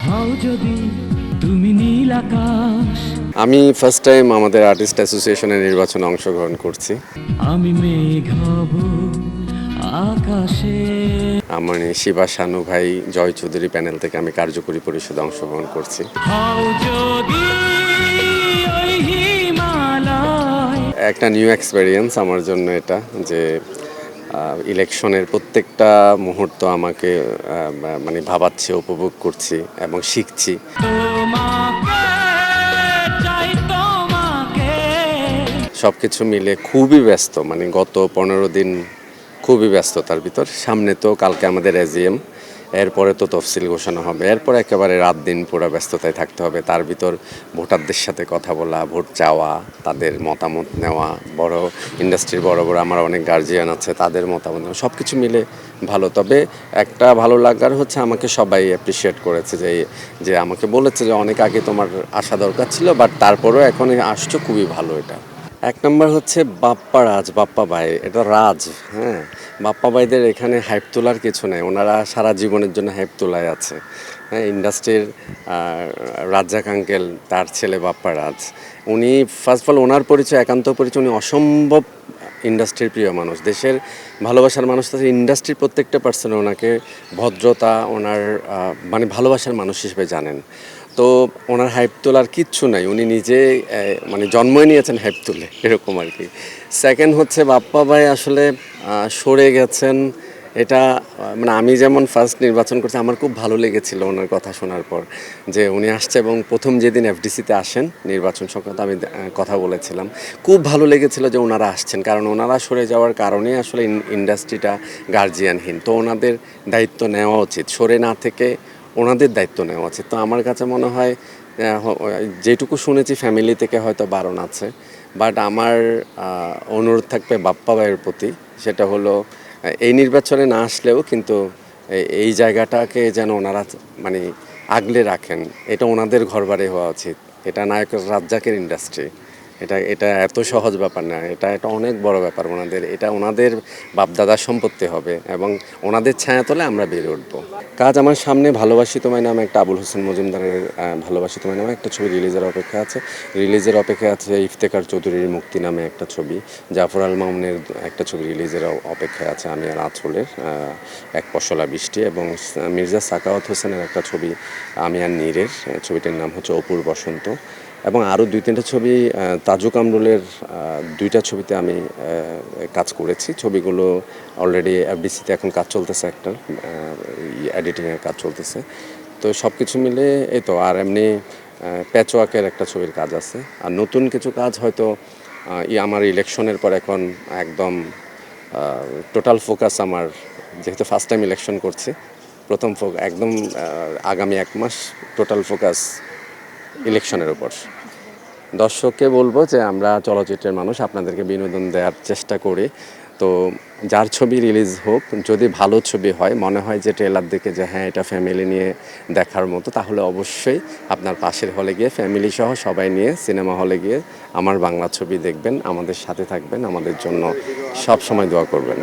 হও যদি তুমি নীল আকাশ, আমি ফার্স্ট টাইম আমাদের আর্টিস্ট অ্যাসোসিয়েশনের নির্বাচনে অংশগ্রহণ করছি। আমি মেঘ হব আকাশে। আমার শিবা শানু ভাই জয় চৌধুরী প্যানেল থেকে আমি কার্যকরী পরিষদে অংশগ্রহণ করছি। হও যদি ওই হিমালয়। একটা নিউ এক্সপেরিয়েন্স আমার জন্য এটা, যে ইলেকশনের প্রত্যেকটা মুহূর্ত আমাকে মানে ভাবাচ্ছে, উপভোগ করছি এবং শিখছি। তোমাকে চাই, তোমাকে। সব কিছু মিলে খুবই ব্যস্ত, মানে গত 15 দিন খুবই ব্যস্ততার ভিতর। সামনে তো কালকে আমাদের এজিএম, এরপরে তো তফসিল ঘোষণা হবে, এরপর একেবারে রাত দিন পুরো ব্যস্ততায় থাকতে হবে। তার ভিতর ভোটারদের সাথে কথা বলা, ভোট চাওয়া, তাদের মতামত নেওয়া, বড় ইন্ডাস্ট্রির বড় বড় আমার অনেক গার্জিয়ান আছে, তাদের মতামত নেওয়া, সব কিছু মিলে ভালো। তবে একটা ভালো লাগার হচ্ছে আমাকে সবাই অ্যাপ্রিসিয়েট করেছে, যে আমাকে বলেছে যে অনেক আগে তোমার আসা দরকার ছিল, বাট তারপরেও এখন আসছো, খুবই ভালো। এটা এক নম্বর হচ্ছে বাপ্পা রাজ, বাপ্পা ভাই, এটা রাজ। হ্যাঁ, বাপ্পা ভাইদের এখানে হাইপ তোলার কিছু নেই, ওনারা সারা জীবনের জন্য হাইপ তোলায় আছে। হ্যাঁ, ইন্ডাস্ট্রির রাজ্জাক আঙ্কেল, তার ছেলে বাপ্পা রাজ, উনি ফার্স্ট অফ অল ওনার পরিচয়, একান্ত পরিচয়, উনি অসম্ভব ইন্ডাস্ট্রির প্রিয় মানুষ, দেশের ভালোবাসার মানুষ। তাদের ইন্ডাস্ট্রির প্রত্যেকটা পার্সন ওনাকে ভদ্রতা, ওনার মানে ভালোবাসার মানুষ হিসেবে জানেন। তো ওনার হাইপ তোলার কিচ্ছু নাই, উনি নিজে মানে জন্মই নিয়েছেন হাইপ তুলে, এরকম আর কি। সেকেন্ড হচ্ছে বাপ্পা ভাই আসলে সরে গেছেন, এটা মানে আমি যেমন ফার্স্ট নির্বাচন করছি, আমার খুব ভালো লেগেছিল ওনার কথা শোনার পর, যে উনি আসছে। এবং প্রথম যেদিন এফডিসিতে আসেন নির্বাচন সংক্রান্ত আমি কথা বলেছিলাম, খুব ভালো লেগেছিল যে ওনারা আসছেন, কারণ ওনারা সরে যাওয়ার কারণেই আসলে ইন্ডাস্ট্রিটা গার্জিয়ানহীন। তো ওনাদের দায়িত্ব নেওয়া উচিত, সরে না থেকে ওনাদের দায়িত্ব নেওয়া উচিত। তো আমার কাছে মনে হয় যেটুকু শুনেছি ফ্যামিলি থেকে হয়তো বারণ আছে, বাট আমার অনুরোধ থাকবে বাপ্পা ভাইয়ের প্রতি, সেটা হলো এই নির্বাচনে না আসলেও কিন্তু এই জায়গাটাকে যেন ওনারা মানে আগলে রাখেন। এটা ওনাদের ঘরবাড়ি হওয়া উচিত, এটা নায়ক রাজ্জাকের ইন্ডাস্ট্রি, এটা এটা এত সহজ ব্যাপার না, এটা অনেক বড় ব্যাপার ওনাদের। এটা ওনাদের বাপদাদার সম্পত্তি হবে এবং ওনাদের ছায়া তলে আমরা বেড়ে উঠবো। কাজ আমার সামনে ভালোবাসি তোমায় নামে একটা আবুল হোসেন মজুমদারের ভালোবাসি তোমায় নামে একটা ছবি রিলিজের অপেক্ষা আছে। ইফতেখার চৌধুরীর মুক্তি নামে একটা ছবি, জাফর আল মামুনের একটা ছবি রিলিজের অপেক্ষায় আছে, আমি আর আঁচলের এক পশলা বৃষ্টি, এবং মির্জা সাকাওয়াত হোসেনের একটা ছবি আমি আর নীরের, ছবিটার নাম হচ্ছে অপুর বসন্ত। এবং আরও 2-3টা ছবি, তাজু কামরুলের 2টা ছবিতে আমি কাজ করেছি। ছবিগুলো অলরেডি এফডিসিতে এখন কাজ চলতেছে, একটা এডিটিংয়ের কাজ চলতেছে। তো সব কিছু মিলে এই তো। আর এমনি প্যাচওয়ার্কের একটা ছবির কাজ আছে, আর নতুন কিছু কাজ হয়তো আমার ইলেকশনের পর এখন একদম টোটাল ফোকাস আমার, যেহেতু ফার্স্ট টাইম ইলেকশন করছি, প্রথম একদম আগামী 1 মাস টোটাল ফোকাস ইলেকশনের উপর। দর্শককে বলবো যে আমরা চলচ্চিত্রের মানুষ, আপনাদেরকে বিনোদন দেওয়ার চেষ্টা করি। তো যার ছবি রিলিজ হোক, যদি ভালো ছবি হয়, মনে হয় যে ট্রেলার দেখে যে হ্যাঁ এটা ফ্যামিলি নিয়ে দেখার মতো, তাহলে অবশ্যই আপনার পাশের হলে গিয়ে ফ্যামিলি সহ সবাই নিয়ে সিনেমা হলে গিয়ে আমার বাংলা ছবি দেখবেন, আমাদের সাথে থাকবেন, আমাদের জন্য সব সময় দোয়া করবেন।